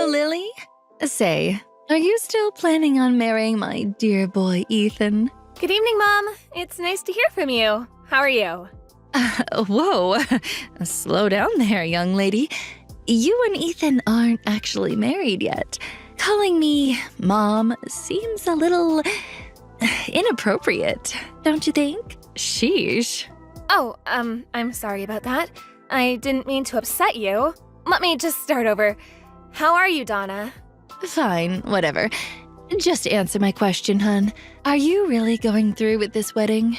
Hello, Lily. Say, are you still planning on marrying my dear boy, Ethan? Good evening, Mom. It's nice to hear from you. How are you? Whoa, slow down there, young lady. You and Ethan aren't actually married yet. Calling me Mom seems a little inappropriate, don't you think? Sheesh. Oh, I'm sorry about that. I didn't mean to upset you. Let me just start over. How are you, Donna? Fine, whatever. Just answer my question, hun. Are you really going through with this wedding?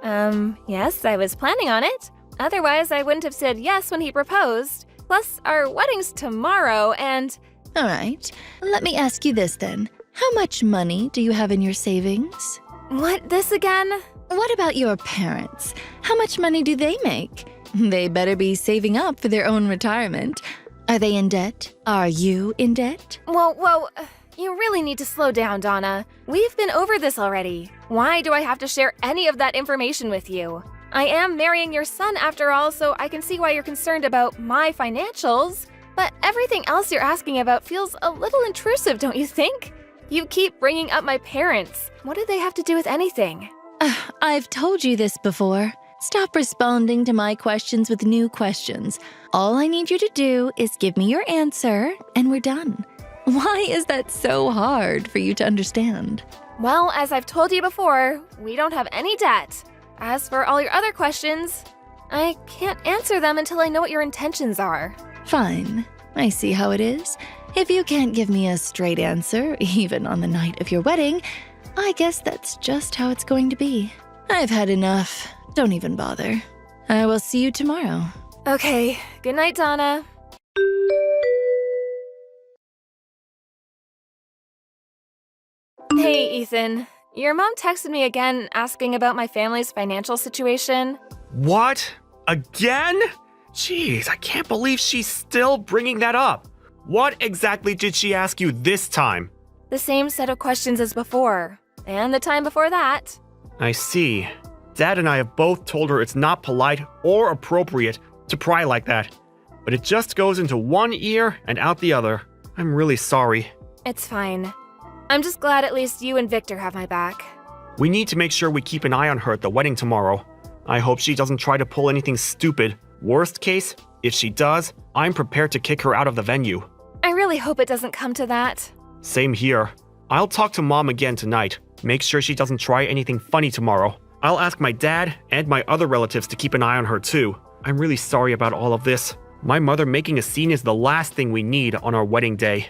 Yes, I was planning on it. Otherwise, I wouldn't have said yes when he proposed. Plus, our wedding's tomorrow, and… All right, let me ask you this then. How much money do you have in your savings? What, this again? What about your parents? How much money do they make? They better be saving up for their own retirement. Are they in debt? Are you in debt? Whoa, you really need to slow down, Donna. We've been over this already. Why do I have to share any of that information with you? I am marrying your son after all, so I can see why you're concerned about my financials. But everything else you're asking about feels a little intrusive, don't you think? You keep bringing up my parents. What do they have to do with anything? I've told you this before. Stop responding to my questions with new questions. All I need you to do is give me your answer, and we're done. Why is that so hard for you to understand? Well, as I've told you before, we don't have any debt. As for all your other questions, I can't answer them until I know what your intentions are. Fine. I see how it is. If you can't give me a straight answer, even on the night of your wedding, I guess that's just how it's going to be. I've had enough. Don't even bother. I will see you tomorrow. Okay, good night, Donna. Hey, Ethan. Your mom texted me again asking about my family's financial situation. What? Again? Jeez, I can't believe she's still bringing that up. What exactly did she ask you this time? The same set of questions as before, and the time before that. I see. Dad and I have both told her it's not polite or appropriate to pry like that. But it just goes into one ear and out the other. I'm really sorry. It's fine. I'm just glad at least you and Victor have my back. We need to make sure we keep an eye on her at the wedding tomorrow. I hope she doesn't try to pull anything stupid. Worst case, if she does, I'm prepared to kick her out of the venue. I really hope it doesn't come to that. Same here. I'll talk to Mom again tonight. Make sure she doesn't try anything funny tomorrow. I'll ask my dad and my other relatives to keep an eye on her too. I'm really sorry about all of this. My mother making a scene is the last thing we need on our wedding day.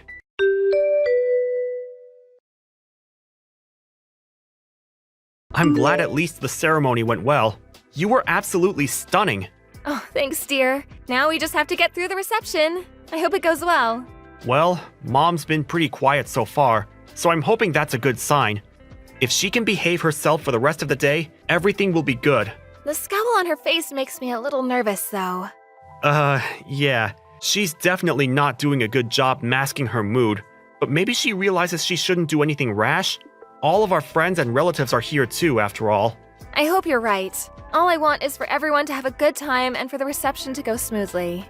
I'm glad at least the ceremony went well. You were absolutely stunning. Oh, thanks, dear. Now we just have to get through the reception. I hope it goes well. Well, Mom's been pretty quiet so far, so I'm hoping that's a good sign. If she can behave herself for the rest of the day, everything will be good. The scowl on her face makes me a little nervous, though. Yeah. She's definitely not doing a good job masking her mood, but maybe she realizes she shouldn't do anything rash? All of our friends and relatives are here too, after all. I hope you're right. All I want is for everyone to have a good time and for the reception to go smoothly.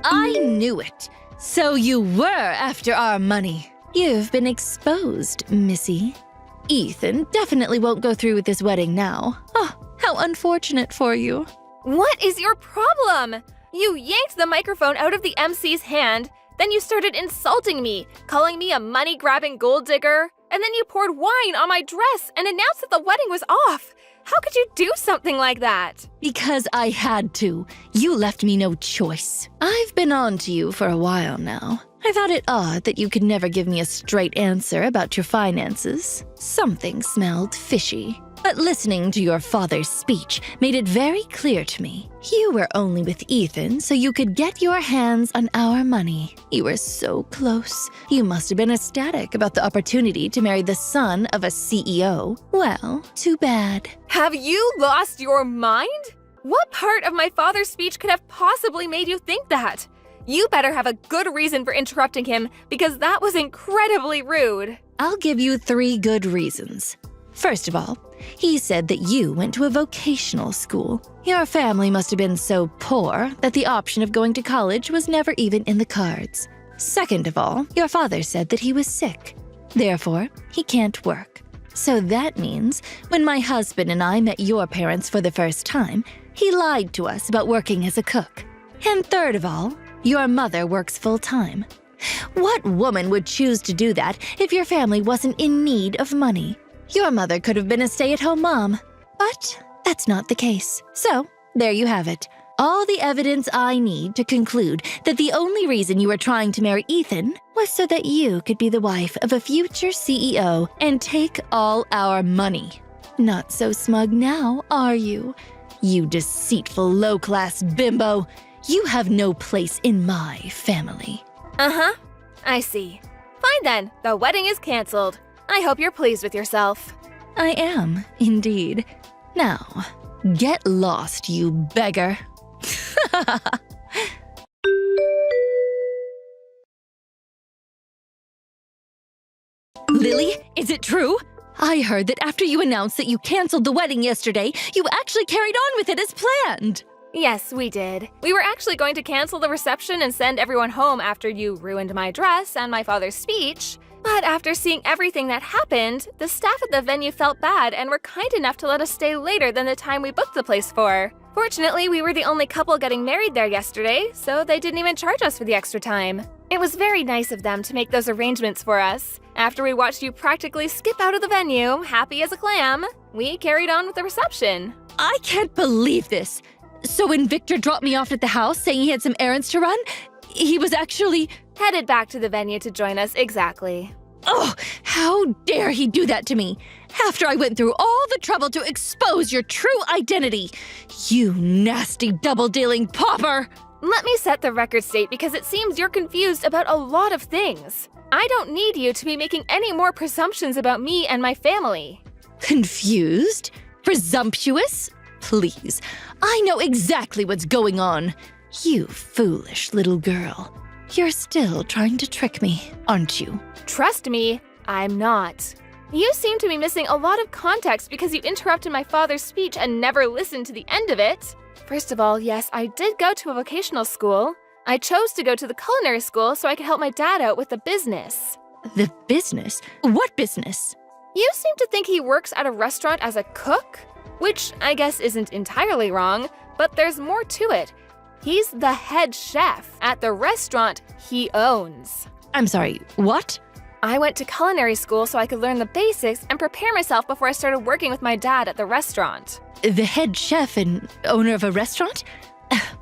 I knew it. So you were after our money. You've been exposed, Missy. Ethan definitely won't go through with this wedding now. Oh, how unfortunate for you. What is your problem? You yanked the microphone out of the MC's hand, then you started insulting me, calling me a money-grabbing gold digger, and then you poured wine on my dress and announced that the wedding was off. How could you do something like that? Because I had to. You left me no choice. I've been on to you for a while now. I thought it odd that you could never give me a straight answer about your finances. Something smelled fishy. But listening to your father's speech made it very clear to me. You were only with Ethan so you could get your hands on our money. You were so close. You must have been ecstatic about the opportunity to marry the son of a CEO. Well, too bad. Have you lost your mind? What part of my father's speech could have possibly made you think that? You better have a good reason for interrupting him because that was incredibly rude. I'll give you 3 good reasons. First of all, he said that you went to a vocational school. Your family must have been so poor that the option of going to college was never even in the cards. Second of all, your father said that he was sick. Therefore, he can't work. So that means when my husband and I met your parents for the first time, he lied to us about working as a cook. And third of all, your mother works full-time. What woman would choose to do that if your family wasn't in need of money? Your mother could have been a stay-at-home mom, but that's not the case. So, there you have it. All the evidence I need to conclude that the only reason you were trying to marry Ethan was so that you could be the wife of a future CEO and take all our money. Not so smug now, are you? You deceitful low-class bimbo. You have no place in my family. Uh-huh. I see. Fine then, the wedding is canceled. I hope you're pleased with yourself. I am, indeed. Now, get lost, you beggar. Lily, is it true? I heard that after you announced that you canceled the wedding yesterday, you actually carried on with it as planned. Yes, we did. We were actually going to cancel the reception and send everyone home after you ruined my dress and my father's speech. But after seeing everything that happened, the staff at the venue felt bad and were kind enough to let us stay later than the time we booked the place for. Fortunately, we were the only couple getting married there yesterday, so they didn't even charge us for the extra time. It was very nice of them to make those arrangements for us. After we watched you practically skip out of the venue, happy as a clam, we carried on with the reception. I can't believe this. So when Victor dropped me off at the house saying he had some errands to run, he was actually headed back to the venue to join us, exactly. Oh, how dare he do that to me? After I went through all the trouble to expose your true identity. You nasty double-dealing pauper! Let me set the record straight because it seems you're confused about a lot of things. I don't need you to be making any more presumptions about me and my family. Confused? Presumptuous? Please, I know exactly what's going on. You foolish little girl. You're still trying to trick me, aren't you? Trust me, I'm not. You seem to be missing a lot of context because you interrupted my father's speech and never listened to the end of it. First of all, yes, I did go to a vocational school. I chose to go to the culinary school so I could help my dad out with the business. The business? What business? You seem to think he works at a restaurant as a cook? Which I guess isn't entirely wrong, but there's more to it. He's the head chef at the restaurant he owns. I'm sorry, what? I went to culinary school so I could learn the basics and prepare myself before I started working with my dad at the restaurant. The head chef and owner of a restaurant?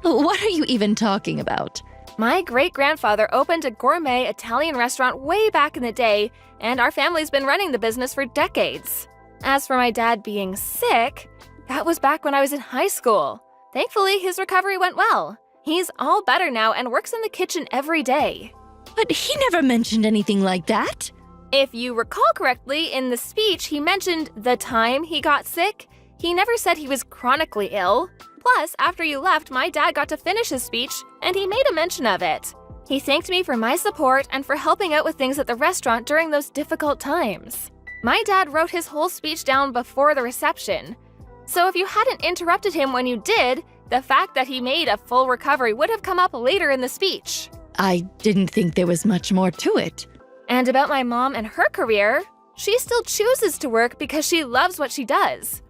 What are you even talking about? My great-grandfather opened a gourmet Italian restaurant way back in the day, and our family's been running the business for decades. As for my dad being sick, that was back when I was in high school. Thankfully, his recovery went well. He's all better now and works in the kitchen every day. But he never mentioned anything like that. If you recall correctly, in the speech, he mentioned the time he got sick. He never said he was chronically ill. Plus, after you left, my dad got to finish his speech, and he made a mention of it. He thanked me for my support and for helping out with things at the restaurant during those difficult times. My dad wrote his whole speech down before the reception. So if you hadn't interrupted him when you did, the fact that he made a full recovery would have come up later in the speech. I didn't think there was much more to it. And about my mom and her career, she still chooses to work because she loves what she does.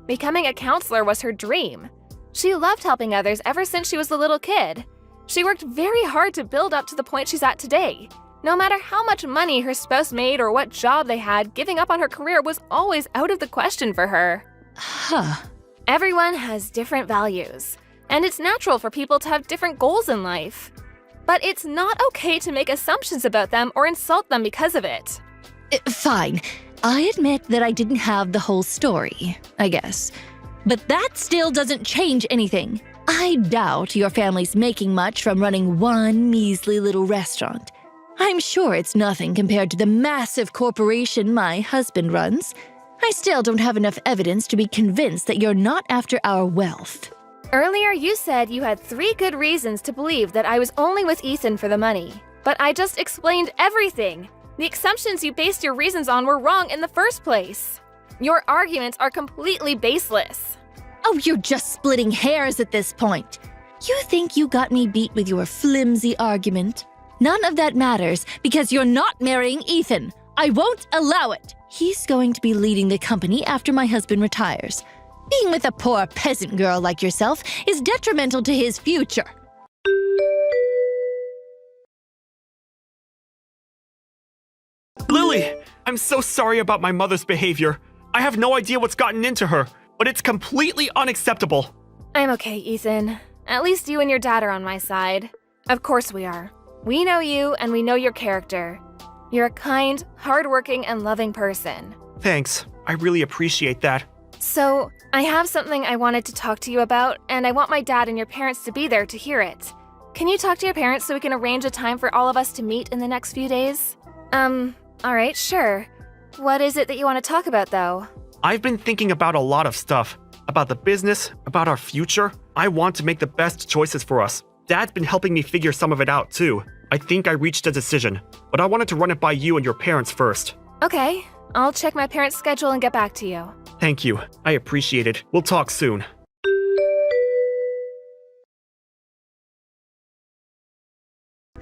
Becoming a counselor was her dream. She loved helping others ever since she was a little kid. She worked very hard to build up to the point she's at today. No matter how much money her spouse made or what job they had, giving up on her career was always out of the question for her. Huh. Everyone has different values, and it's natural for people to have different goals in life. But it's not okay to make assumptions about them or insult them because of it. Fine. I admit that I didn't have the whole story, I guess. But that still doesn't change anything. I doubt your family's making much from running one measly little restaurant. I'm sure it's nothing compared to the massive corporation my husband runs. I still don't have enough evidence to be convinced that you're not after our wealth. Earlier, you said you had 3 good reasons to believe that I was only with Ethan for the money. But I just explained everything. The assumptions you based your reasons on were wrong in the first place. Your arguments are completely baseless. Oh, you're just splitting hairs at this point. You think you got me beat with your flimsy argument? None of that matters because you're not marrying Ethan. I won't allow it. He's going to be leading the company after my husband retires. Being with a poor peasant girl like yourself is detrimental to his future. Lily, I'm so sorry about my mother's behavior. I have no idea what's gotten into her, but it's completely unacceptable. I'm okay, Ethan. At least you and your dad are on my side. Of course we are. We know you and we know your character. You're a kind, hardworking, and loving person. Thanks. I really appreciate that. So, I have something I wanted to talk to you about, and I want my dad and your parents to be there to hear it. Can you talk to your parents so we can arrange a time for all of us to meet in the next few days? Alright, sure. What is it that you want to talk about, though? I've been thinking about a lot of stuff. About the business, about our future. I want to make the best choices for us. Dad's been helping me figure some of it out, too. I think I reached a decision, but I wanted to run it by you and your parents first. Okay, I'll check my parents' schedule and get back to you. Thank you. I appreciate it. We'll talk soon.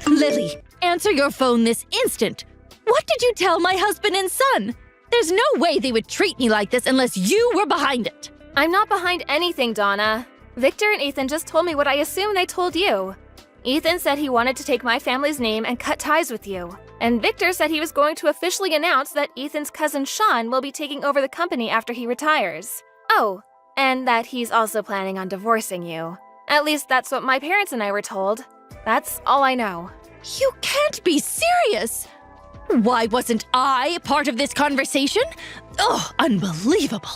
Lily, answer your phone this instant. What did you tell my husband and son? There's no way they would treat me like this unless you were behind it. I'm not behind anything, Donna. Victor and Ethan just told me what I assume they told you. Ethan said he wanted to take my family's name and cut ties with you. And Victor said he was going to officially announce that Ethan's cousin Sean will be taking over the company after he retires. Oh, and that he's also planning on divorcing you. At least that's what my parents and I were told. That's all I know. You can't be serious! Why wasn't I part of this conversation? Oh, unbelievable.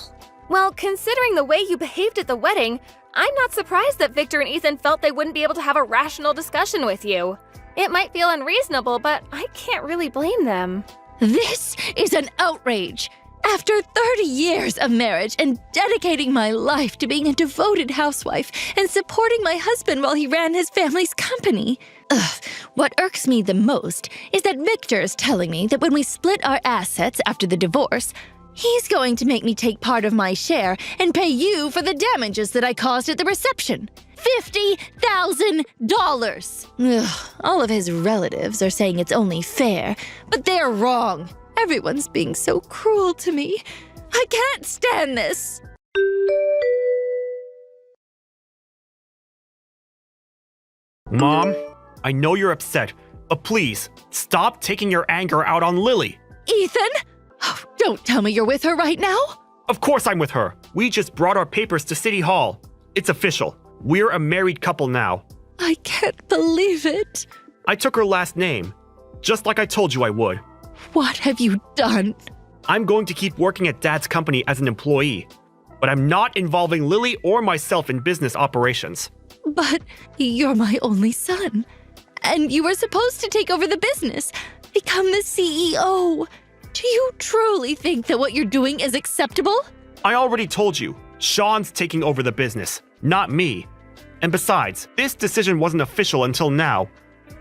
Well, considering the way you behaved at the wedding, I'm not surprised that Victor and Ethan felt they wouldn't be able to have a rational discussion with you. It might feel unreasonable, but I can't really blame them. This is an outrage. After 30 years of marriage and dedicating my life to being a devoted housewife and supporting my husband while he ran his family's company. What irks me the most is that Victor's telling me that when we split our assets after the divorce, he's going to make me take part of my share and pay you for the damages that I caused at the reception. $50,000! All of his relatives are saying it's only fair, but they're wrong. Everyone's being so cruel to me. I can't stand this. Mom, I know you're upset, but please, stop taking your anger out on Lily. Ethan? Oh, don't tell me you're with her right now. Of course I'm with her. We just brought our papers to City Hall. It's official. We're a married couple now. I can't believe it. I took her last name, just like I told you I would. What have you done? I'm going to keep working at Dad's company as an employee, but I'm not involving Lily or myself in business operations. But you're my only son, and you were supposed to take over the business, become the CEO. Do you truly think that what you're doing is acceptable? I already told you, Sean's taking over the business, not me. And besides, this decision wasn't official until now,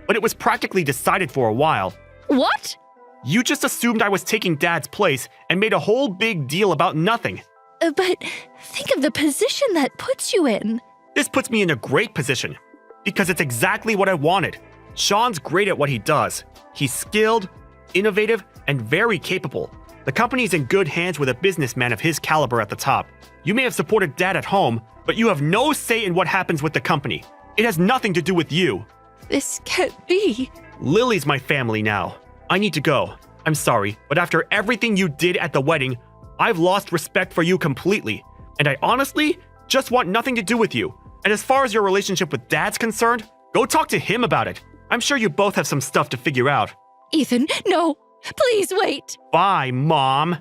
but it was practically decided for a while. What? You just assumed I was taking Dad's place and made a whole big deal about nothing. But think of the position that puts you in. This puts me in a great position, because it's exactly what I wanted. Sean's great at what he does. He's skilled, innovative, and very capable. The company's in good hands with a businessman of his caliber at the top. You may have supported Dad at home, but you have no say in what happens with the company. It has nothing to do with you. This can't be. Lily's my family now. I need to go. I'm sorry, but after everything you did at the wedding, I've lost respect for you completely. And I honestly just want nothing to do with you. And as far as your relationship with Dad's concerned, go talk to him about it. I'm sure you both have some stuff to figure out. Ethan, no. Please wait. Bye, Mom.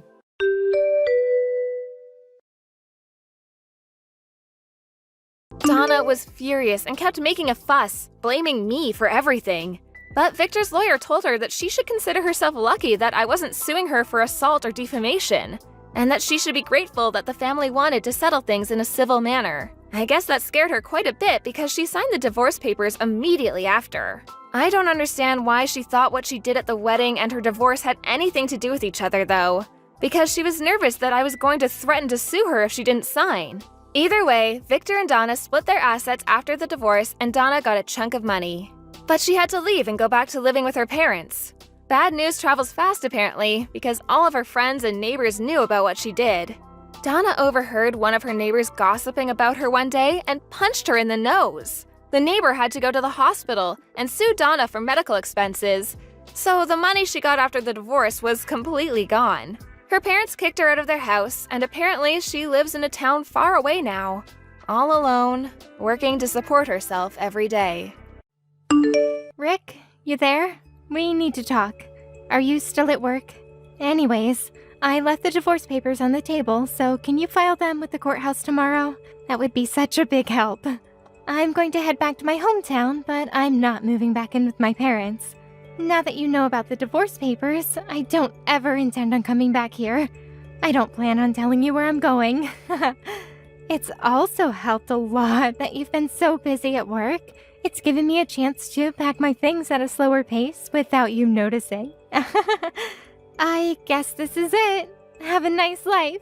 Donna was furious and kept making a fuss, blaming me for everything. But Victor's lawyer told her that she should consider herself lucky that I wasn't suing her for assault or defamation, and that she should be grateful that the family wanted to settle things in a civil manner. I guess that scared her quite a bit because she signed the divorce papers immediately after. I don't understand why she thought what she did at the wedding and her divorce had anything to do with each other, though. because she was nervous that I was going to threaten to sue her if she didn't sign. Either way, Victor and Donna split their assets after the divorce and Donna got a chunk of money. But she had to leave and go back to living with her parents. Bad news travels fast apparently, because all of her friends and neighbors knew about what she did. Donna overheard one of her neighbors gossiping about her one day and punched her in the nose. The neighbor had to go to the hospital and sue Donna for medical expenses, so the money she got after the divorce was completely gone. Her parents kicked her out of their house, and apparently she lives in a town far away now, all alone, working to support herself every day. Rick, you there? We need to talk. Are you still at work? Anyways, I left the divorce papers on the table, so can you file them with the courthouse tomorrow? That would be such a big help. I'm going to head back to my hometown, but I'm not moving back in with my parents. Now that you know about the divorce papers, I don't ever intend on coming back here. I don't plan on telling you where I'm going. It's also helped a lot that you've been so busy at work. It's given me a chance to pack my things at a slower pace without you noticing. I guess this is it. Have a nice life.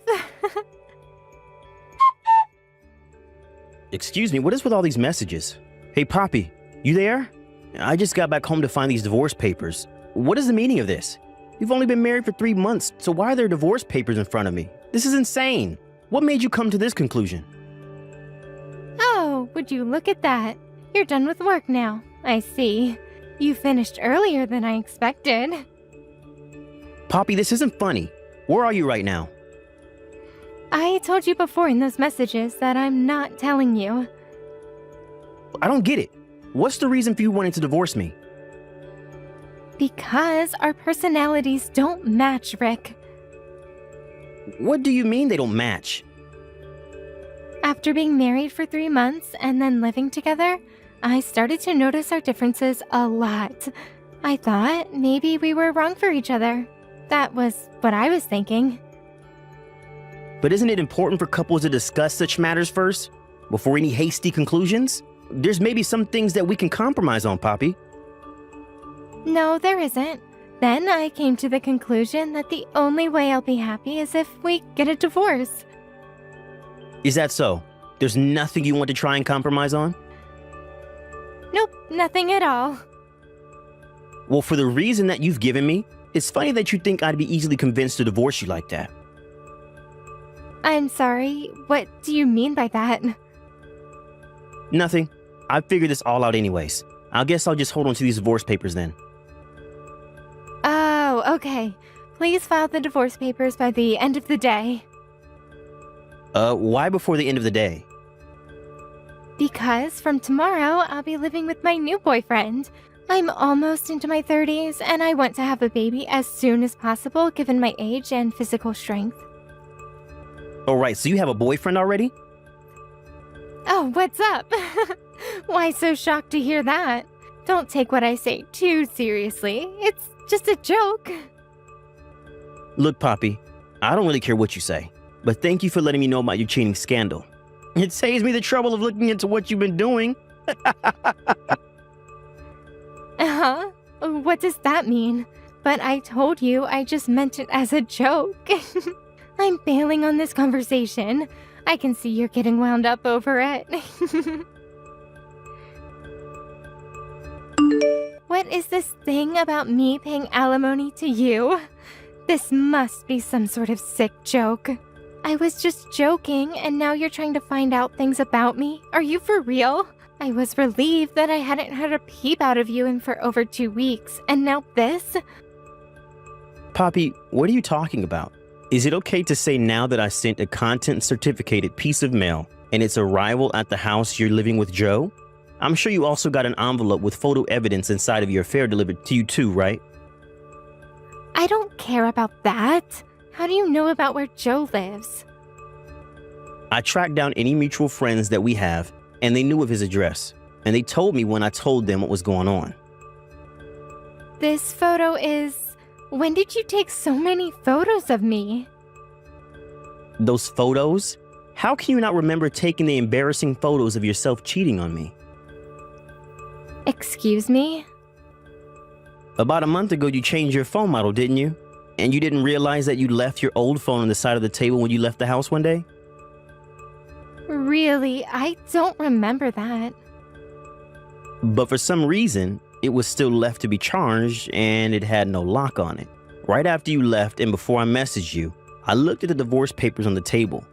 Excuse me, what is with all these messages? Hey, Poppy, you there? I just got back home to find these divorce papers. What is the meaning of this? You've only been married for 3 months, so why are there divorce papers in front of me? This is insane. What made you come to this conclusion? Oh, would you look at that? You're done with work now. I see. You finished earlier than I expected. Poppy, this isn't funny. Where are you right now? I told you before in those messages that I'm not telling you. I don't get it. What's the reason for you wanting to divorce me? Because our personalities don't match, Rick. What do you mean they don't match? After being married for 3 months and then living together, I started to notice our differences a lot. I thought maybe we were wrong for each other. That was what I was thinking. But isn't it important for couples to discuss such matters first, before any hasty conclusions? There's maybe some things that we can compromise on, Poppy. No, there isn't. Then I came to the conclusion that the only way I'll be happy is if we get a divorce. Is that so? There's nothing you want to try and compromise on? Nope, nothing at all. Well, for the reason that you've given me, it's funny that you think I'd be easily convinced to divorce you like that. I'm sorry, what do you mean by that? Nothing. I figured this all out anyways. I guess I'll just hold on to these divorce papers then. Oh, okay. Please file the divorce papers by the end of the day. Why before the end of the day? Because from tomorrow, I'll be living with my new boyfriend. I'm almost into my 30s, and I want to have a baby as soon as possible given my age and physical strength. Alright, so you have a boyfriend already? Oh, what's up? Why so shocked to hear that? Don't take what I say too seriously. It's just a joke. Look, Poppy, I don't really care what you say, but thank you for letting me know about your cheating scandal. It saves me the trouble of looking into what you've been doing. Uh-huh. What does that mean? But I told you I just meant it as a joke. I'm bailing on this conversation. I can see you're getting wound up over it. What is this thing about me paying alimony to you? This must be some sort of sick joke. I was just joking, and now you're trying to find out things about me? Are you for real? I was relieved that I hadn't had a peep out of you in for over 2 weeks, and now this? Poppy, what are you talking about? Is it okay to say now that I sent a content-certificated piece of mail and its arrival at the house you're living with Joe? I'm sure you also got an envelope with photo evidence inside of your affair delivered to you too, right? I don't care about that. How do you know about where Joe lives? I tracked down any mutual friends that we have, and they knew of his address, and they told me when I told them what was going on. This photo is... When did you take so many photos of me? Those photos? How can you not remember taking the embarrassing photos of yourself cheating on me? Excuse me? About a month ago, you changed your phone model, didn't you? And you didn't realize that you left your old phone on the side of the table when you left the house one day? Really, I don't remember that. But for some reason, it was still left to be charged and it had no lock on it. Right after you left and before I messaged you, I looked at the divorce papers on the table,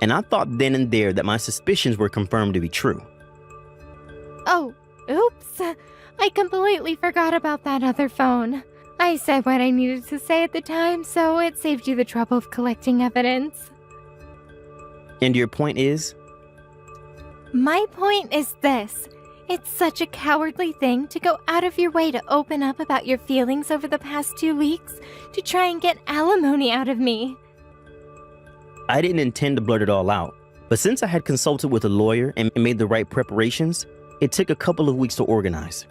and I thought then and there that my suspicions were confirmed to be true. Oh, oops. I completely forgot about that other phone. I said what I needed to say at the time, so it saved you the trouble of collecting evidence. And your point is? My point is this. It's such a cowardly thing to go out of your way to open up about your feelings over the past 2 weeks to try and get alimony out of me. I didn't intend to blurt it all out, but since I had consulted with a lawyer and made the right preparations, it took a couple of weeks to organize.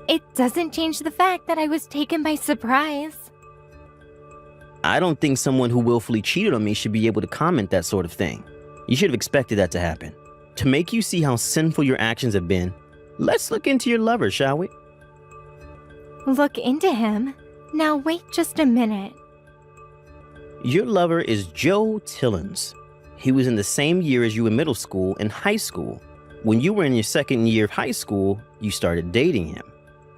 It doesn't change the fact that I was taken by surprise. I don't think someone who willfully cheated on me should be able to comment that sort of thing. You should have expected that to happen. To make you see how sinful your actions have been, let's look into your lover, shall we? Look into him? Now wait just a minute. Your lover is Joe Tillins. He was in the same year as you in middle school and high school. When you were in your second year of high school, you started dating him.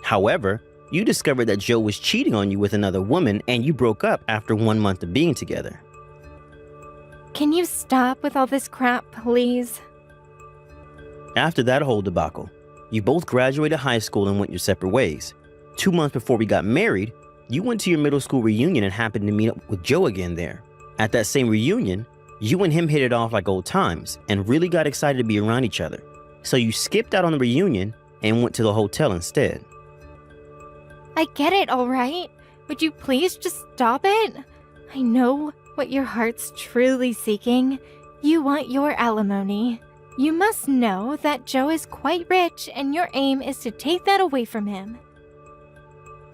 However, you discovered that Joe was cheating on you with another woman and you broke up after 1 month of being together. Can you stop with all this crap, please? After that whole debacle, you both graduated high school and went your separate ways. 2 months before we got married, you went to your middle school reunion and happened to meet up with Joe again there. At that same reunion, you and him hit it off like old times and really got excited to be around each other. So you skipped out on the reunion and went to the hotel instead. I get it, all right. Would you please just stop it? I know what your heart's truly seeking. You want your alimony. You must know that Joe is quite rich and your aim is to take that away from him.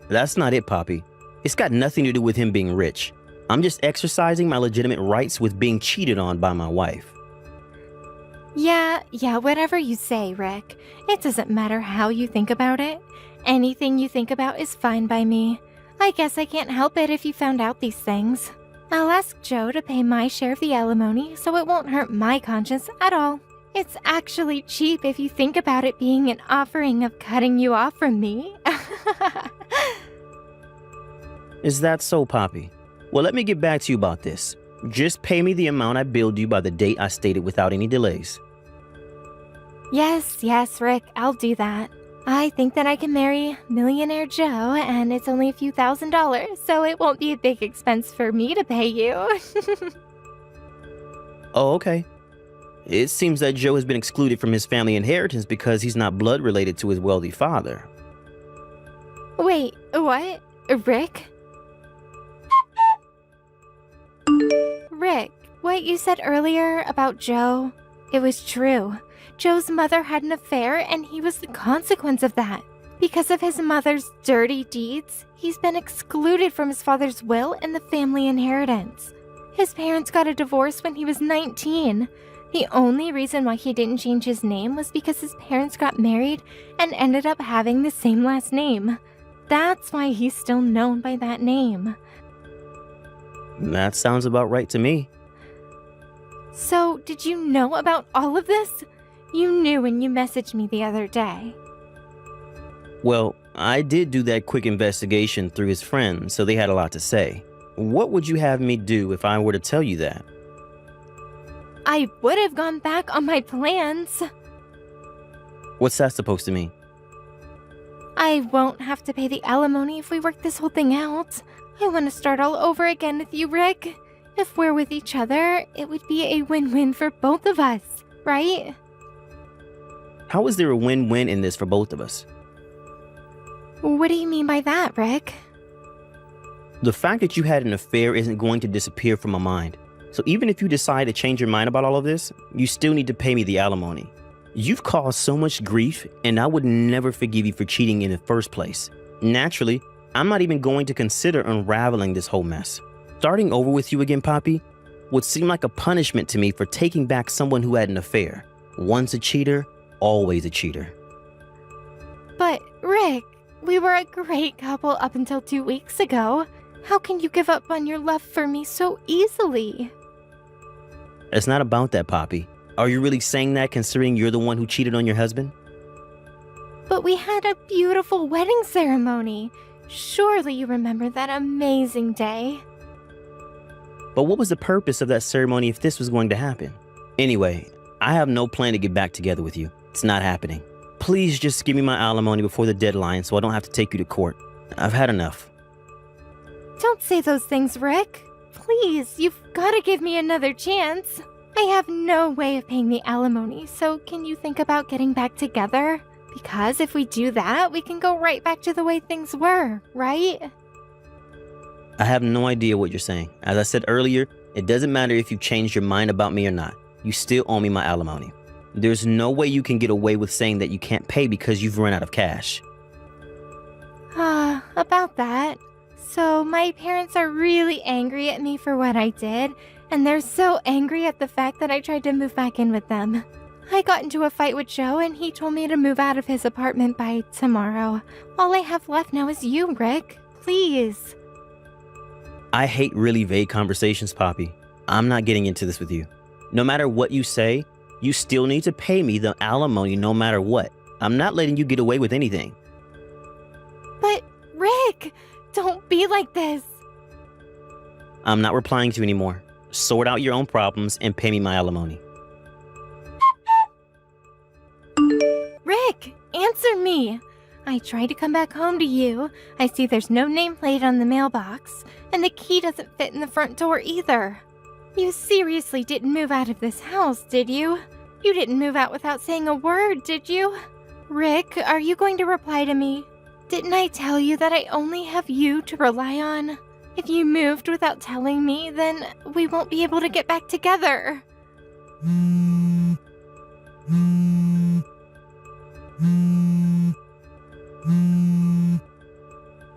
That's not it, Poppy. It's got nothing to do with him being rich. I'm just exercising my legitimate rights with being cheated on by my wife. Yeah, whatever you say, Rick. It doesn't matter how you think about it. Anything you think about is fine by me. I guess I can't help it if you found out these things. I'll ask Joe to pay my share of the alimony so it won't hurt my conscience at all. It's actually cheap if you think about it being an offering of cutting you off from me. Is that so, Poppy? Well, let me get back to you about this. Just pay me the amount I billed you by the date I stated without any delays. Yes, Rick, I'll do that. I think that I can marry Millionaire Joe, and it's only a few $1,000s, so it won't be a big expense for me to pay you. Oh, okay. It seems that Joe has been excluded from his family inheritance because he's not blood related to his wealthy father. Wait, what? Rick? Rick, what you said earlier about Joe, it was true. Joe's mother had an affair and he was the consequence of that. Because of his mother's dirty deeds, he's been excluded from his father's will and the family inheritance. His parents got a divorce when he was 19. The only reason why he didn't change his name was because his parents got married and ended up having the same last name. That's why he's still known by that name. That sounds about right to me. So, did you know about all of this? You knew when you messaged me the other day. Well, I did do that quick investigation through his friends, so they had a lot to say. What would you have me do if I were to tell you that? I would have gone back on my plans. What's that supposed to mean? I won't have to pay the alimony if we work this whole thing out. I want to start all over again with you, Rick. If we're with each other, it would be a win-win for both of us, right? How is there a win-win in this for both of us? What do you mean by that, Rick? The fact that you had an affair isn't going to disappear from my mind. So even if you decide to change your mind about all of this, you still need to pay me the alimony. You've caused so much grief, and I would never forgive you for cheating in the first place. Naturally, I'm not even going to consider unraveling this whole mess. Starting over with you again, Poppy, would seem like a punishment to me for taking back someone who had an affair. Once a cheater, always a cheater. But, Rick, we were a great couple up until 2 weeks ago. How can you give up on your love for me so easily? It's not about that, Poppy. Are you really saying that considering you're the one who cheated on your husband? But we had a beautiful wedding ceremony. Surely you remember that amazing day. But what was the purpose of that ceremony if this was going to happen? Anyway, I have no plan to get back together with you. It's not happening. Please just give me my alimony before the deadline so I don't have to take you to court. I've had enough. Don't say those things, Rick. Please, you've got to give me another chance. I have no way of paying the alimony, so can you think about getting back together? Because if we do that, we can go right back to the way things were, right? I have no idea what you're saying. As I said earlier, it doesn't matter if you've changed your mind about me or not. You still owe me my alimony. There's no way you can get away with saying that you can't pay because you've run out of cash. About that. So my parents are really angry at me for what I did, and they're so angry at the fact that I tried to move back in with them. I got into a fight with Joe, and he told me to move out of his apartment by tomorrow. All I have left now is you, Rick. Please. I hate really vague conversations, Poppy. I'm not getting into this with you. No matter what you say, you still need to pay me the alimony no matter what. I'm not letting you get away with anything. But, Rick, don't be like this. I'm not replying to you anymore. Sort out your own problems and pay me my alimony. Rick, answer me. I tried to come back home to you. I see there's no nameplate on the mailbox, and the key doesn't fit in the front door either. You seriously didn't move out of this house, did you? You didn't move out without saying a word, did you? Rick, are you going to reply to me? Didn't I tell you that I only have you to rely on? If you moved without telling me, then we won't be able to get back together.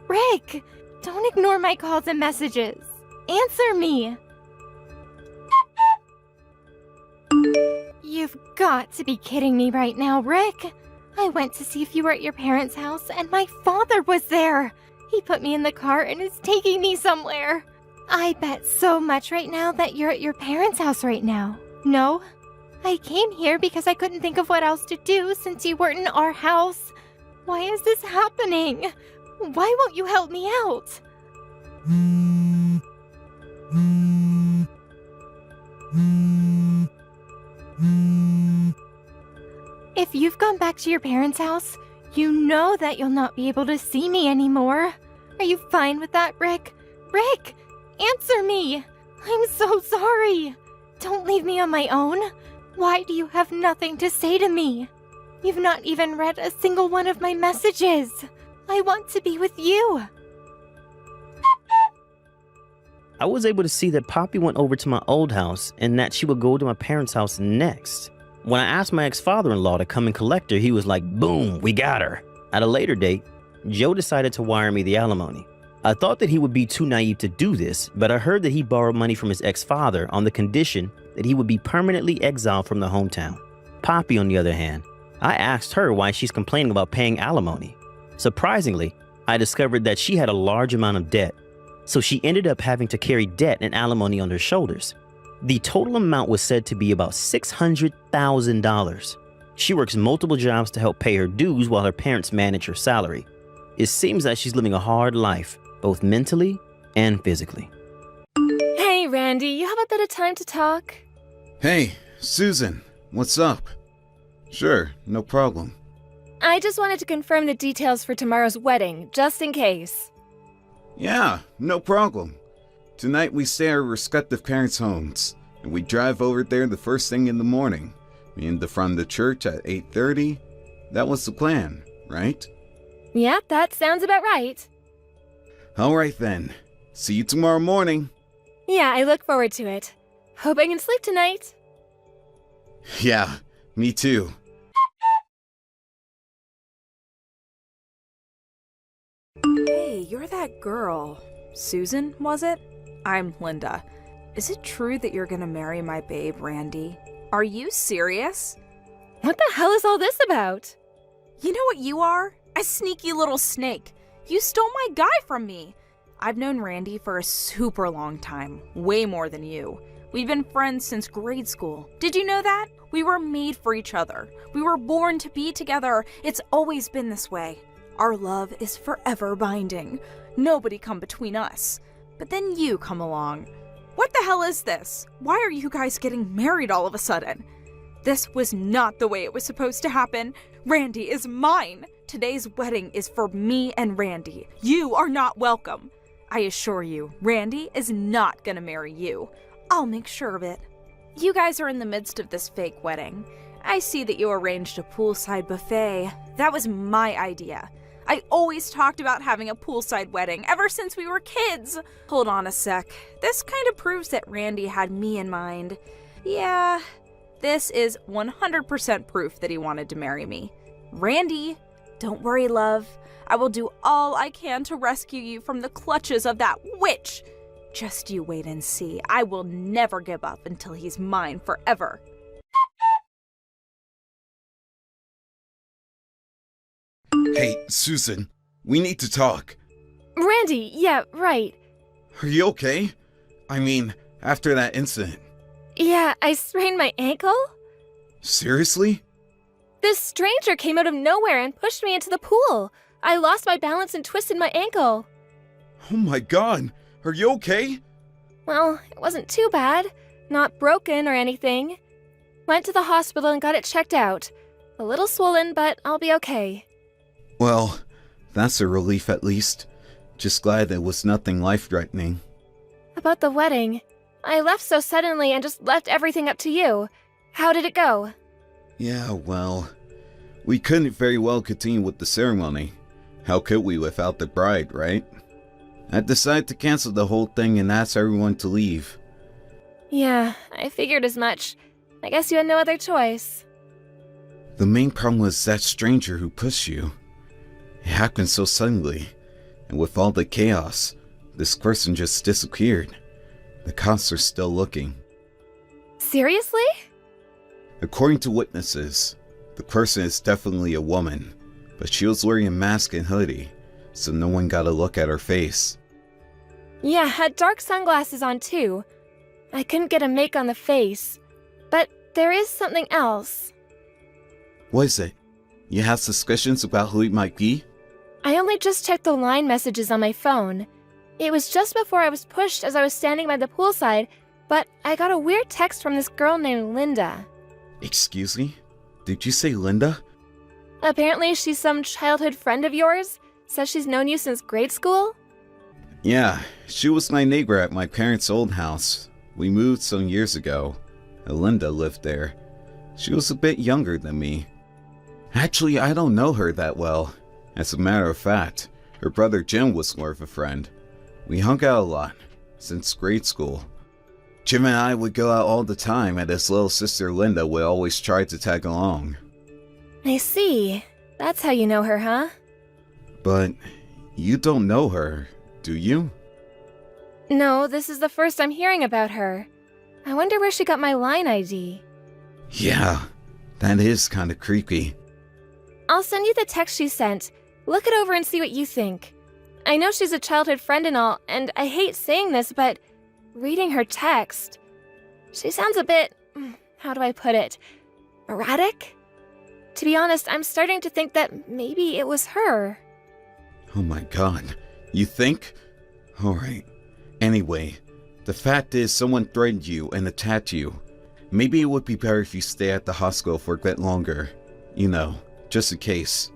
Rick, don't ignore my calls and messages. Answer me. You've got to be kidding me right now, Rick. I went to see if you were at your parents' house, and my father was there. He put me in the car and is taking me somewhere. I bet so much right now that you're at your parents' house right now. No? I came here because I couldn't think of what else to do since you weren't in our house. Why is this happening? Why won't you help me out? If you've gone back to your parents' house, you know that you'll not be able to see me anymore. Are you fine with that, Rick? Rick, answer me! I'm so sorry! Don't leave me on my own. Why do you have nothing to say to me? You've not even read a single one of my messages. I want to be with you. I was able to see that Poppy went over to my old house and that she would go to my parents' house next. When I asked my ex-father-in-law to come and collect her, he was like, boom, we got her. At a later date, Joe decided to wire me the alimony. I thought that he would be too naive to do this, but I heard that he borrowed money from his ex-father on the condition that he would be permanently exiled from the hometown. Poppy, on the other hand, I asked her why she's complaining about paying alimony. Surprisingly, I discovered that she had a large amount of debt, so she ended up having to carry debt and alimony on her shoulders. The total amount was said to be about $600,000. She works multiple jobs to help pay her dues while her parents manage her salary. It seems that she's living a hard life, both mentally and physically. Hey, Randy, you have a bit of time to talk? Hey, Susan, what's up? Sure, no problem. I just wanted to confirm the details for tomorrow's wedding, just in case. Yeah, no problem. Tonight we stay at our respective parents' homes, and we drive over there the first thing in the morning. Me in the front of the church at 8:30. That was the plan, right? Yep, that sounds about right. Alright then. See you tomorrow morning. Yeah, I look forward to it. Hope I can sleep tonight. Yeah, me too. Hey, you're that girl. Susan, was it? I'm Linda. Is it true that you're gonna marry my babe, Randy? Are you serious? What the hell is all this about? You know what you are? A sneaky little snake. You stole my guy from me. I've known Randy for a super long time, way more than you. We've been friends since grade school. Did you know that? We were made for each other. We were born to be together. It's always been this way. Our love is forever binding. Nobody come between us. But then you come along. What the hell is this? Why are you guys getting married all of a sudden? This was not the way it was supposed to happen. Randy is mine. Today's wedding is for me and Randy. You are not welcome. I assure you, Randy is not gonna marry you. I'll make sure of it. You guys are in the midst of this fake wedding. I see that you arranged a poolside buffet. That was my idea. I always talked about having a poolside wedding ever since we were kids. Hold on a sec. This kind of proves that Randy had me in mind. Yeah, this is 100% proof that he wanted to marry me. Randy, don't worry, love. I will do all I can to rescue you from the clutches of that witch. Just you wait and see. I will never give up until he's mine forever. Hey, Susan, we need to talk. Randy, yeah, right. Are you okay? I mean, after that incident. Yeah, I sprained my ankle. Seriously? This stranger came out of nowhere and pushed me into the pool. I lost my balance and twisted my ankle. Oh my god, are you okay? Well, it wasn't too bad. Not broken or anything. Went to the hospital and got it checked out. A little swollen, but I'll be okay. Well, that's a relief at least. Just glad it was nothing life-threatening. About the wedding. I left so suddenly and just left everything up to you. How did it go? Yeah, well, we couldn't very well continue with the ceremony. How could we without the bride, right? I decided to cancel the whole thing and ask everyone to leave. Yeah, I figured as much. I guess you had no other choice. The main problem was that stranger who pushed you. It happened so suddenly, and with all the chaos, this person just disappeared. The cops are still looking. Seriously? According to witnesses, the person is definitely a woman, but she was wearing a mask and hoodie, so no one got a look at her face. Yeah, had dark sunglasses on too. I couldn't get a make on the face. But there is something else. What is it? You have suspicions about who it might be? I only just checked the line messages on my phone. It was just before I was pushed as I was standing by the poolside, but I got a weird text from this girl named Linda. Excuse me? Did you say Linda? Apparently she's some childhood friend of yours. Says she's known you since grade school. Yeah, she was my neighbor at my parents' old house. We moved some years ago. Linda lived there. She was a bit younger than me. Actually, I don't know her that well. As a matter of fact, her brother Jim was more of a friend. We hung out a lot, since grade school. Jim and I would go out all the time, and his little sister Linda would always try to tag along. I see. That's how you know her, huh? But you don't know her, do you? No, this is the first I'm hearing about her. I wonder where she got my line ID. Yeah, that is kinda creepy. I'll send you the text she sent. Look it over and see what you think. I know she's a childhood friend and all, and I hate saying this, but reading her text, she sounds a bit, how do I put it, erratic? To be honest, I'm starting to think that maybe it was her. Oh my god, you think? Alright. Anyway, the fact is someone threatened you and attacked you. Maybe it would be better if you stay at the hospital for a bit longer. You know, just in case.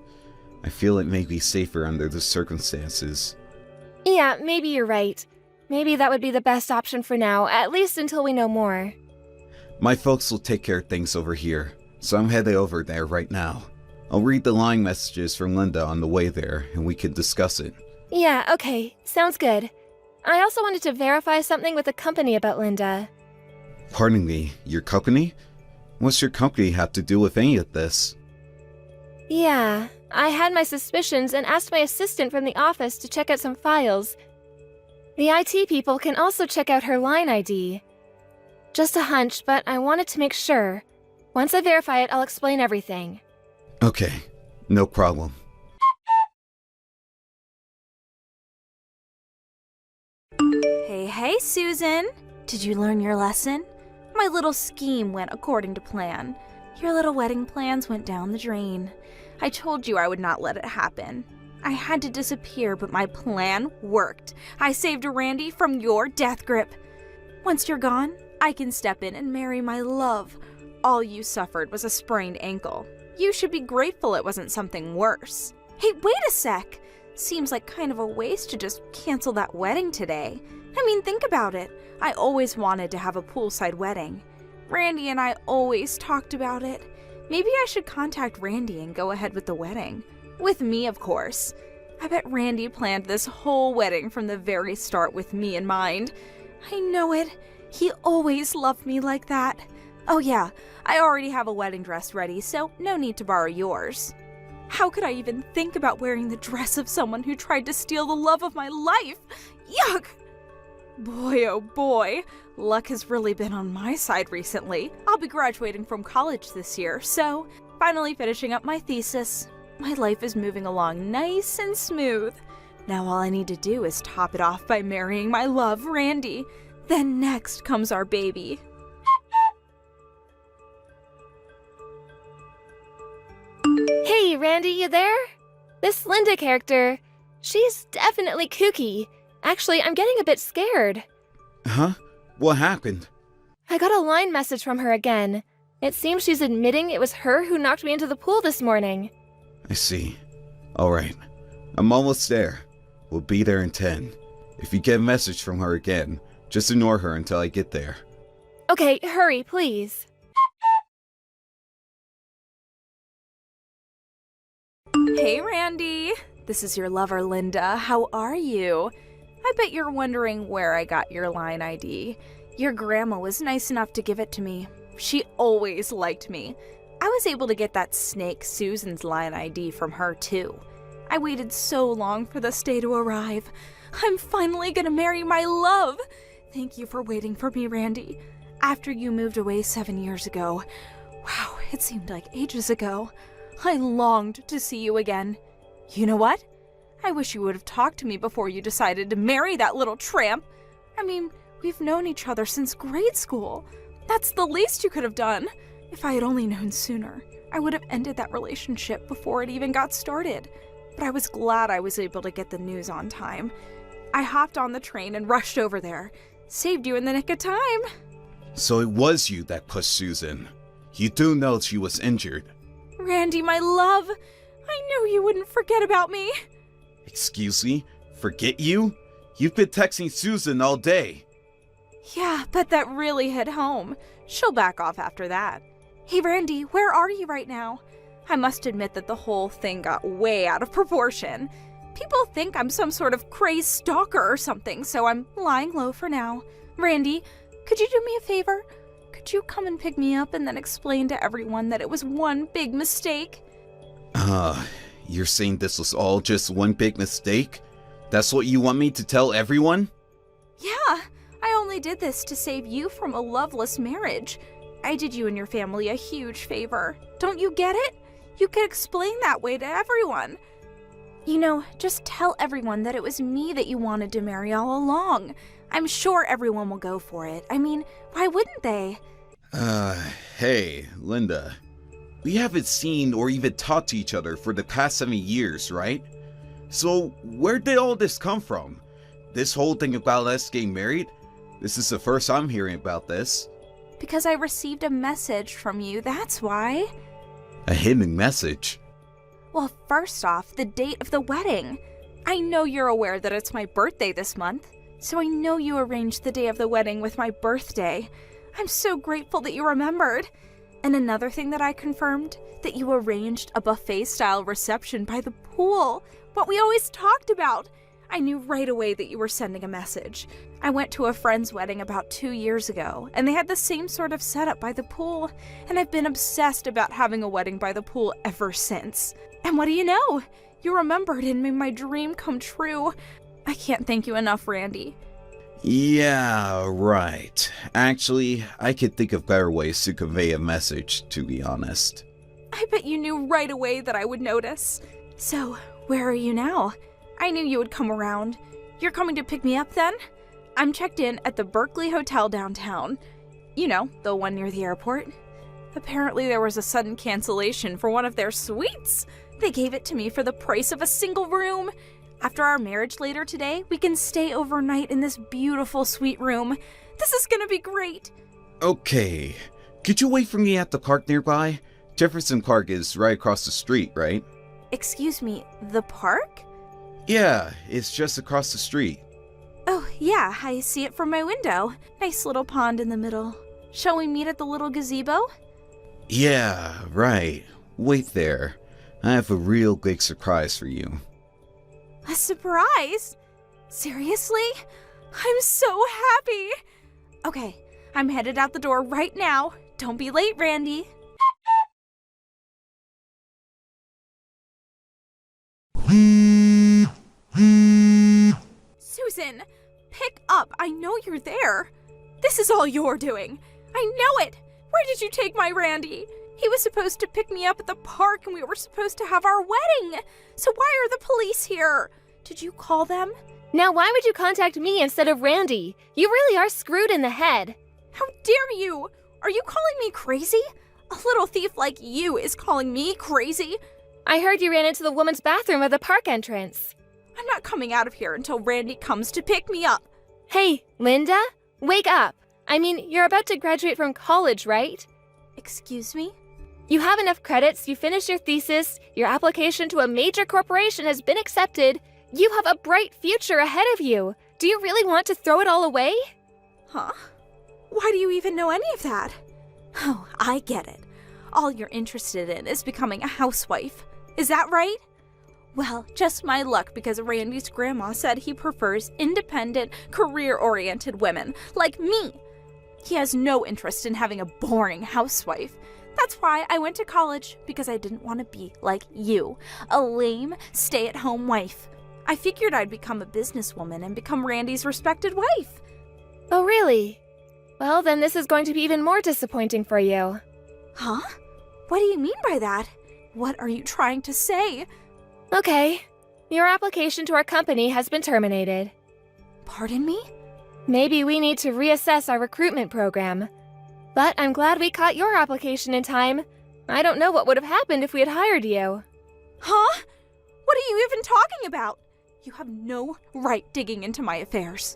I feel it may be safer under the circumstances. Yeah, maybe you're right. Maybe that would be the best option for now, at least until we know more. My folks will take care of things over here, so I'm headed over there right now. I'll read the line messages from Linda on the way there, and we can discuss it. Yeah, okay. Sounds good. I also wanted to verify something with the company about Linda. Pardon me, your company? What's your company have to do with any of this? Yeah, I had my suspicions and asked my assistant from the office to check out some files. The IT people can also check out her line ID. Just a hunch, but I wanted to make sure. Once I verify it, I'll explain everything. Okay, no problem. hey, Susan. Did you learn your lesson? My little scheme went according to plan. Your little wedding plans went down the drain. I told you I would not let it happen. I had to disappear, but my plan worked. I saved Randy from your death grip. Once you're gone, I can step in and marry my love. All you suffered was a sprained ankle. You should be grateful it wasn't something worse. Hey, wait a sec. Seems like kind of a waste to just cancel that wedding today. I mean, think about it. I always wanted to have a poolside wedding. Randy and I always talked about it. Maybe I should contact Randy and go ahead with the wedding. With me, of course. I bet Randy planned this whole wedding from the very start with me in mind. I know it. He always loved me like that. Oh yeah, I already have a wedding dress ready, so no need to borrow yours. How could I even think about wearing the dress of someone who tried to steal the love of my life? Yuck! Boy, oh boy, luck has really been on my side recently. I'll be graduating from college this year, so finally finishing up my thesis. My life is moving along nice and smooth. Now all I need to do is top it off by marrying my love, Randy. Then next comes our baby. Hey, Randy, you there? This Linda character, she's definitely kooky. Actually, I'm getting a bit scared. Huh? What happened? I got a line message from her again. It seems she's admitting it was her who knocked me into the pool this morning. I see. Alright. I'm almost there. We'll be there in 10. If you get a message from her again, just ignore her until I get there. Okay, hurry, please. Hey, Randy. This is your lover, Linda. How are you? I bet you're wondering where I got your line ID. Your grandma was nice enough to give it to me. She always liked me. I was able to get that snake Susan's line ID from her, too. I waited so long for this day to arrive. I'm finally gonna marry my love. Thank you for waiting for me, Randy. After you moved away 7 years ago. Wow, it seemed like ages ago. I longed to see you again. You know what? I wish you would have talked to me before you decided to marry that little tramp. I mean, we've known each other since grade school. That's the least you could have done. If I had only known sooner, I would have ended that relationship before it even got started. But I was glad I was able to get the news on time. I hopped on the train and rushed over there. Saved you in the nick of time. So it was you that pushed Susan. You do know she was injured. Randy, my love, I knew you wouldn't forget about me. Excuse me? Forget you? You've been texting Susan all day. Yeah, but that really hit home. She'll back off after that. Hey, Randy, where are you right now? I must admit that the whole thing got way out of proportion. People think I'm some sort of crazed stalker or something, so I'm lying low for now. Randy, could you do me a favor? Could you come and pick me up and then explain to everyone that it was one big mistake? You're saying this was all just one big mistake? That's what you want me to tell everyone? Yeah, I only did this to save you from a loveless marriage. I did you and your family a huge favor. Don't you get it? You could explain that way to everyone. You know, just tell everyone that it was me that you wanted to marry all along. I'm sure everyone will go for it. I mean, why wouldn't they? Hey, Linda. We haven't seen or even talked to each other for the past 7 years, right? So, where did all this come from? This whole thing about us getting married? This is the first I'm hearing about this. Because I received a message from you, that's why. A hidden message? Well, first off, the date of the wedding. I know you're aware that it's my birthday this month, so I know you arranged the day of the wedding with my birthday. I'm so grateful that you remembered. And another thing that I confirmed, that you arranged a buffet-style reception by the pool, what we always talked about. I knew right away that you were sending a message. I went to a friend's wedding about 2 years ago, and they had the same sort of setup by the pool, and I've been obsessed about having a wedding by the pool ever since. And what do you know? You remembered and made my dream come true. I can't thank you enough, Randy. Yeah, right. Actually, I could think of better ways to convey a message, to be honest. I bet you knew right away that I would notice. So, where are you now? I knew you would come around. You're coming to pick me up then? I'm checked in at the Berkeley Hotel downtown. You know, the one near the airport. Apparently there was a sudden cancellation for one of their suites. They gave it to me for the price of a single room. After our marriage later today, we can stay overnight in this beautiful suite room. This is gonna be great. Okay. Could you wait for me at the park nearby? Jefferson Park is right across the street, right? Excuse me, the park? Yeah, it's just across the street. Oh, yeah, I see it from my window. Nice little pond in the middle. Shall we meet at the little gazebo? Yeah, right. Wait there. I have a real big surprise for you. A surprise? Seriously? I'm so happy! Okay, I'm headed out the door right now. Don't be late, Randy. Susan, pick up. I know you're there. This is all you're doing. I know it. Where did you take my Randy? He was supposed to pick me up at the park and we were supposed to have our wedding. So why are the police here? Did you call them? Now, why would you contact me instead of Randy? You really are screwed in the head. How dare you? Are you calling me crazy? A little thief like you is calling me crazy. I heard you ran into the woman's bathroom at the park entrance. I'm not coming out of here until Randy comes to pick me up. Hey, Linda, wake up. I mean, you're about to graduate from college, right? Excuse me? You have enough credits, you finished your thesis, your application to a major corporation has been accepted. You have a bright future ahead of you. Do you really want to throw it all away? Huh? Why do you even know any of that? Oh, I get it. All you're interested in is becoming a housewife. Is that right? Well, just my luck because Randy's grandma said he prefers independent, career-oriented women like me. He has no interest in having a boring housewife. That's why I went to college, because I didn't want to be like you, a lame, stay-at-home wife. I figured I'd become a businesswoman and become Randy's respected wife. Oh, really? Well, then this is going to be even more disappointing for you. Huh? What do you mean by that? What are you trying to say? Okay. Your application to our company has been terminated. Pardon me? Maybe we need to reassess our recruitment program. But I'm glad we caught your application in time. I don't know what would have happened if we had hired you. Huh? What are you even talking about? You have no right digging into my affairs.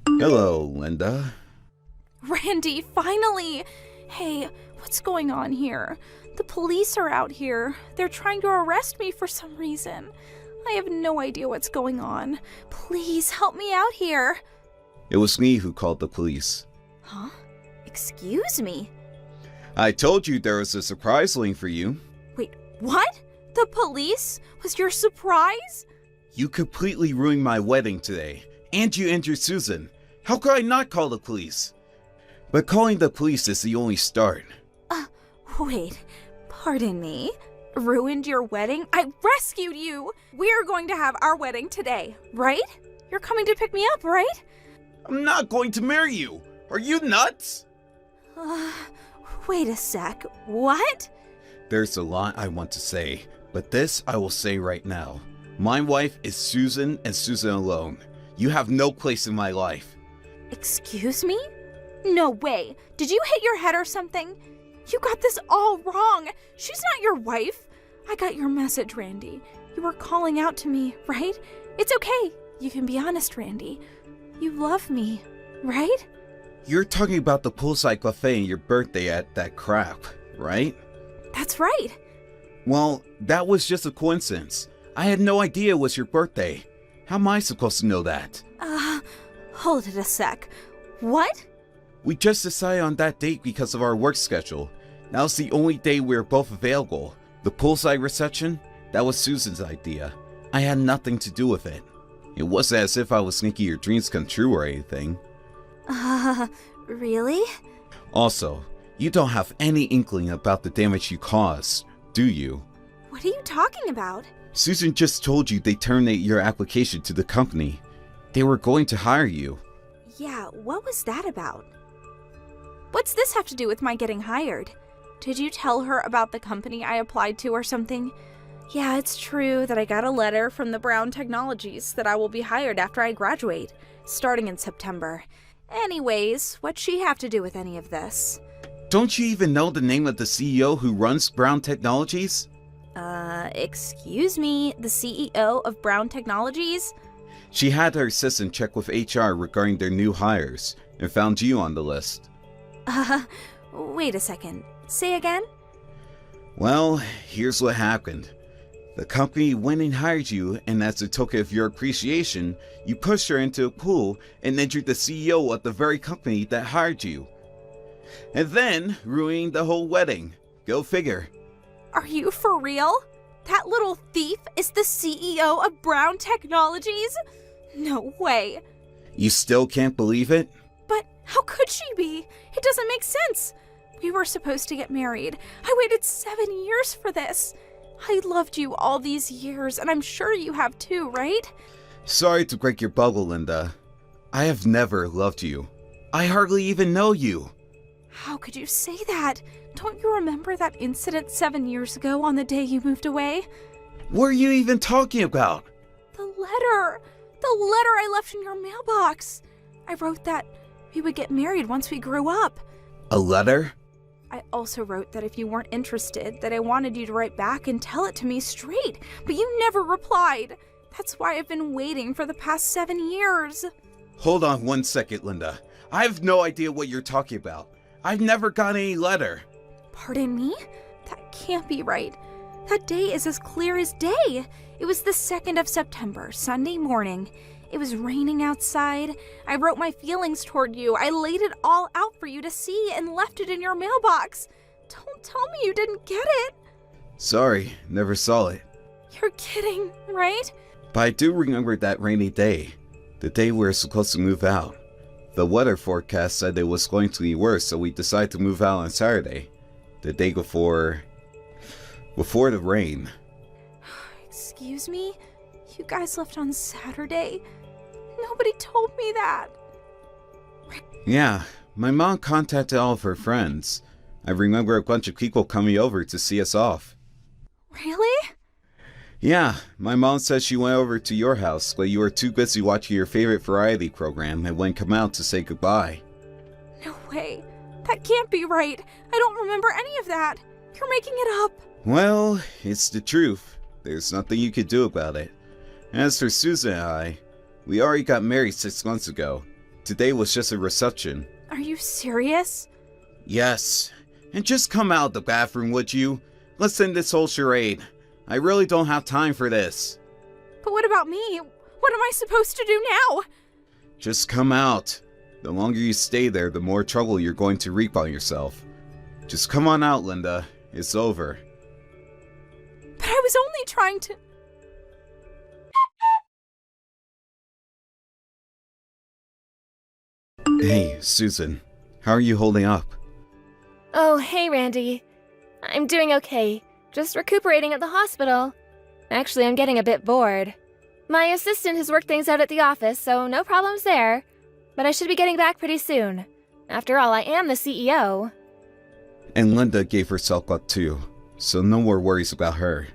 Hello, Linda. Randy, finally! Hey, what's going on here? The police are out here. They're trying to arrest me for some reason. I have no idea what's going on. Please help me out here. It was me who called the police. Huh? Excuse me? I told you there was a surprise waiting for you. Wait, what? The police was your surprise? You completely ruined my wedding today, and you injured Susan. How could I not call the police? But calling the police is the only start. Wait, pardon me? Ruined your wedding? I rescued you! We are going to have our wedding today, right? You're coming to pick me up, right? I'm not going to marry you! Are you nuts? Wait a sec. What? There's a lot I want to say, but this I will say right now. My wife is Susan and Susan alone. You have no place in my life. Excuse me? No way. Did you hit your head or something? You got this all wrong. She's not your wife. I got your message, Randy. You were calling out to me, right? It's okay. You can be honest, Randy. You love me, right? You're talking about the poolside buffet and your birthday at that crap, right? That's right. Well, that was just a coincidence. I had no idea it was your birthday. How am I supposed to know that? Hold it a sec. What? We just decided on that date because of our work schedule. Now it's the only day we're both available. The poolside reception? That was Susan's idea. I had nothing to do with it. It wasn't as if I was making your dreams come true or anything. Really? Also, you don't have any inkling about the damage you caused, do you? What are you talking about? Susan just told you they terminated your application to the company. They were going to hire you. Yeah, what was that about? What's this have to do with my getting hired? Did you tell her about the company I applied to or something? Yeah, it's true that I got a letter from the Brown Technologies that I will be hired after I graduate, starting in September. Anyways, what'd she have to do with any of this? Don't you even know the name of the CEO who runs Brown Technologies? Excuse me, the CEO of Brown Technologies? She had her assistant check with HR regarding their new hires and found you on the list. Wait a second. Say again? Well, here's what happened. The company went and hired you, and as a token of your appreciation, you pushed her into a pool and injured the CEO of the very company that hired you. And then ruined the whole wedding. Go figure. Are you for real? That little thief is the CEO of Brown Technologies? No way. You still can't believe it? But how could she be? It doesn't make sense. We were supposed to get married. I waited 7 years for this. I loved you all these years, and I'm sure you have too, right? Sorry to break your bubble, Linda. I have never loved you. I hardly even know you. How could you say that? Don't you remember that incident 7 years ago on the day you moved away? What are you even talking about? The letter! The letter I left in your mailbox! I wrote that we would get married once we grew up. A letter? I also wrote that if you weren't interested, that I wanted you to write back and tell it to me straight, but you never replied. That's why I've been waiting for the past 7 years. Hold on 1 second, Linda. I have no idea what you're talking about. I've never got any letter. Pardon me? That can't be right. That day is as clear as day. It was the 2nd of September, Sunday morning. It was raining outside. I wrote my feelings toward you. I laid it all out for you to see and left it in your mailbox. Don't tell me you didn't get it. Sorry, never saw it. You're kidding, right? But I do remember that rainy day. The day we were supposed to move out. The weather forecast said it was going to be worse, so we decided to move out on Saturday. The day before the rain. Excuse me? You guys left on Saturday? Nobody told me that. Yeah, my mom contacted all of her friends. I remember a bunch of people coming over to see us off. Really? Yeah, my mom said she went over to your house, but you were too busy watching your favorite variety program and wouldn't come out to say goodbye. No way. That can't be right. I don't remember any of that. You're making it up. Well, it's the truth. There's nothing you could do about it. As for Susan and I, we already got married 6 months ago. Today was just a reception. Are you serious? Yes. And just come out of the bathroom, would you? Let's end this whole charade. I really don't have time for this. But what about me? What am I supposed to do now? Just come out. The longer you stay there, the more trouble you're going to reap on yourself. Just come on out, Linda. It's over. But I was only trying to... Hey, Susan. How are you holding up? Oh, hey, Randy. I'm doing okay. Just recuperating at the hospital. Actually, I'm getting a bit bored. My assistant has worked things out at the office, so no problems there. But I should be getting back pretty soon. After all, I am the CEO. And Linda gave herself up too, so no more worries about her.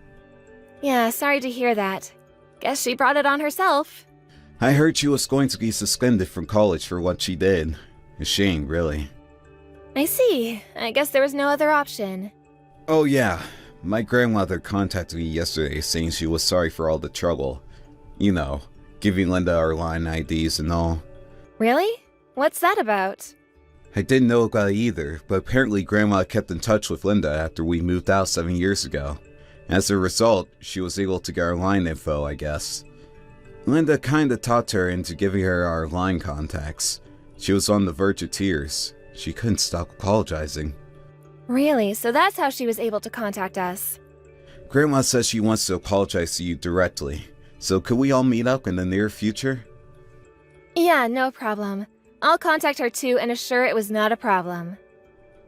Yeah, sorry to hear that. Guess she brought it on herself. I heard she was going to be suspended from college for what she did. A shame, really. I see. I guess there was no other option. Oh yeah, my grandmother contacted me yesterday saying she was sorry for all the trouble. You know, giving Linda our line IDs and all. Really? What's that about? I didn't know about it either, but apparently Grandma kept in touch with Linda after we moved out 7 years ago. As a result, she was able to get our line info, I guess. Linda kinda talked her into giving her our line contacts. She was on the verge of tears. She couldn't stop apologizing. Really? So that's how she was able to contact us. Grandma says she wants to apologize to you directly. So could we all meet up in the near future? Yeah, no problem. I'll contact her too and assure it was not a problem.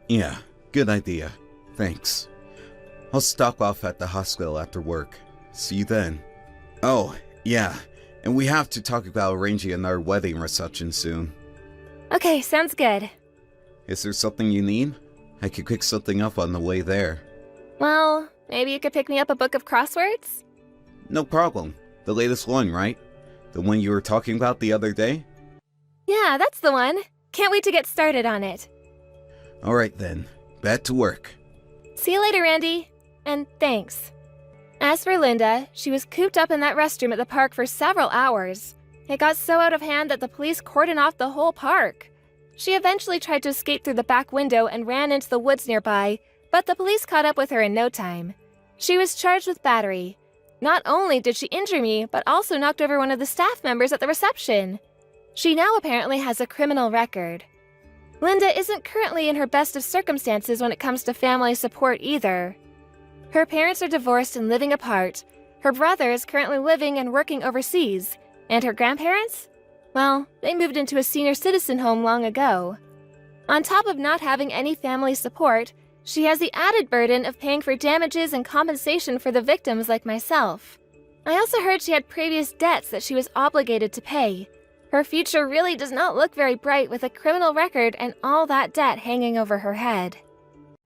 Yeah, good idea. Thanks. I'll stop off at the hospital after work. See you then. Oh, yeah, and we have to talk about arranging another wedding reception soon. Okay, sounds good. Is there something you need? I could pick something up on the way there. Well, Maybe you could pick me up a book of crosswords? No problem. The latest one, right? The one you were talking about the other day? Yeah, that's the one. Can't wait to get started on it. Alright then, back to work. See you later, Randy. And thanks. As for Linda, she was cooped up in that restroom at the park for several hours. It got so out of hand that the police cordoned off the whole park. She eventually tried to escape through the back window and ran into the woods nearby, but the police caught up with her in no time. She was charged with battery. Not only did she injure me, but also knocked over one of the staff members at the reception. She now apparently has a criminal record. Linda isn't currently in her best of circumstances when it comes to family support either. Her parents are divorced and living apart. Her brother is currently living and working overseas. And her grandparents? Well, they moved into a senior citizen home long ago. On top of not having any family support, she has the added burden of paying for damages and compensation for the victims like myself. I also heard she had previous debts that she was obligated to pay. Her future really does not look very bright with a criminal record and all that debt hanging over her head.